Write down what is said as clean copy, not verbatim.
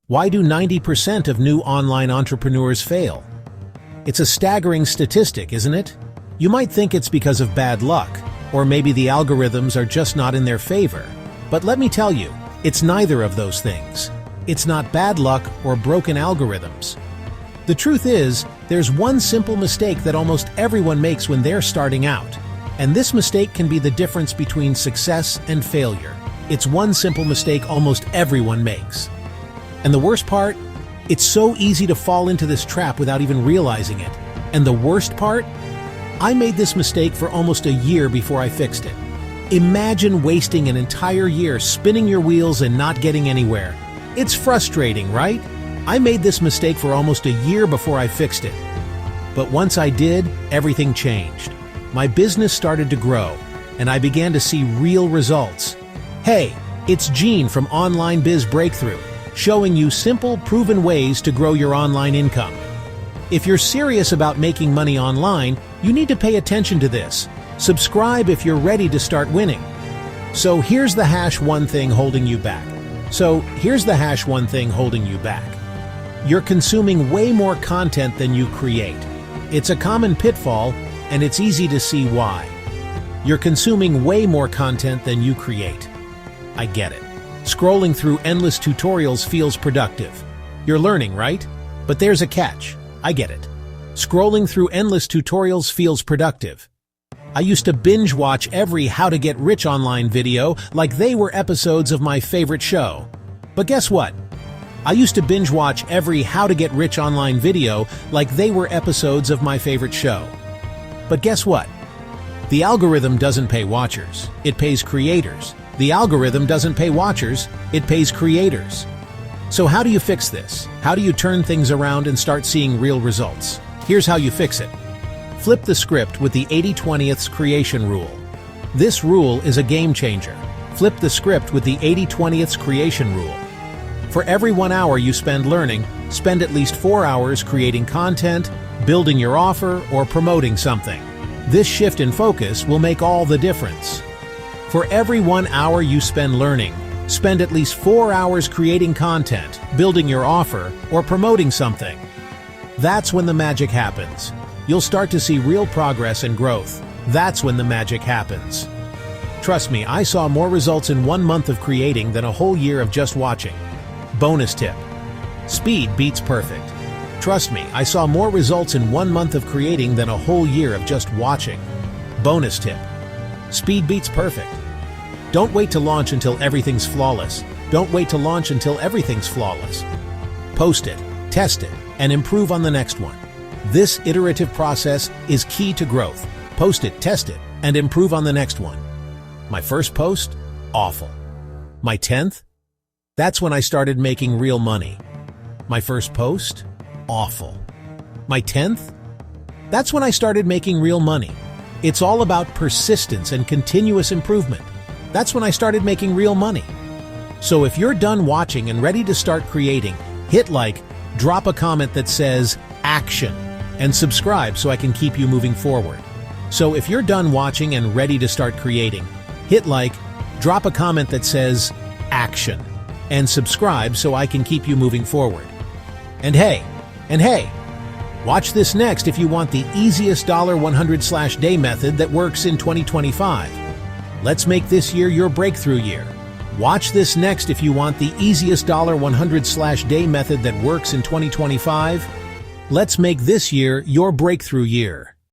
Why do 90% of new online entrepreneurs fail? It's a staggering statistic, isn't it? You might think it's because of bad luck, or maybe the algorithms are just not in their favor. But let me tell you, it's neither of those things. It's not bad luck or broken algorithms. The truth is, there's one simple mistake that almost everyone makes when they're starting out. And this mistake can be the difference between success and failure. It's one simple mistake almost everyone makes. And the worst part? It's so easy to fall into this trap without even realizing it. And the worst part? I made this mistake for almost a year before I fixed it. Imagine wasting an entire year spinning your wheels and not getting anywhere. It's frustrating, right? I made this mistake for almost a year before I fixed it. But once I did, everything changed. My business started to grow, and I began to see real results. Hey, it's Gene from Online Biz Breakthrough, showing you simple, proven ways to grow your online income. If you're serious about making money online, you need to pay attention to this. Subscribe if you're ready to start winning. So here's the #1 thing holding you back. You're consuming way more content than you create. It's a common pitfall, and it's easy to see why. You're consuming way more content than you create. I get it. Scrolling through endless tutorials feels productive. You're learning, right? But there's a catch. I get it. Scrolling through endless tutorials feels productive. I used to binge watch every how to get rich online video like they were episodes of my favorite show. But guess what? I used to binge watch every how to get rich online video like they were episodes of my favorite show. But guess what? The algorithm doesn't pay watchers, it pays creators. The algorithm doesn't pay watchers, it pays creators. So how do you fix this? How do you turn things around and start seeing real results? Here's how you fix it. Flip the script with the 80/20 creation rule. This rule is a game changer. Flip the script with the 80/20 creation rule. For every 1 hour you spend learning, spend at least 4 hours creating content, building your offer, or promoting something. This shift in focus will make all the difference. For every 1 hour you spend learning, spend at least 4 hours creating content, building your offer, or promoting something. That's when the magic happens. You'll start to see real progress and growth. That's when the magic happens. Trust me, I saw more results in 1 month of creating than a whole year of just watching. Bonus tip. Speed beats perfect. Trust me, I saw more results in 1 month of creating than a whole year of just watching. Bonus tip. Speed beats perfect. Don't wait to launch until everything's flawless. Don't wait to launch until everything's flawless. Post it, test it, and improve on the next one. This iterative process is key to growth. Post it, test it, and improve on the next one. My first post? Awful. My 10th? That's when I started making real money. My first post? Awful. My 10th? That's when I started making real money. It's all about persistence and continuous improvement. That's when I started making real money. So if you're done watching and ready to start creating, hit like, drop a comment that says action, and subscribe so I can keep you moving forward. So if you're done watching and ready to start creating, hit like, drop a comment that says action, and subscribe so I can keep you moving forward. And hey, watch this next if you want the easiest $100/day method that works in 2025. Let's make this year your breakthrough year. Watch this next if you want the easiest $100/day method that works in 2025. Let's make this year your breakthrough year.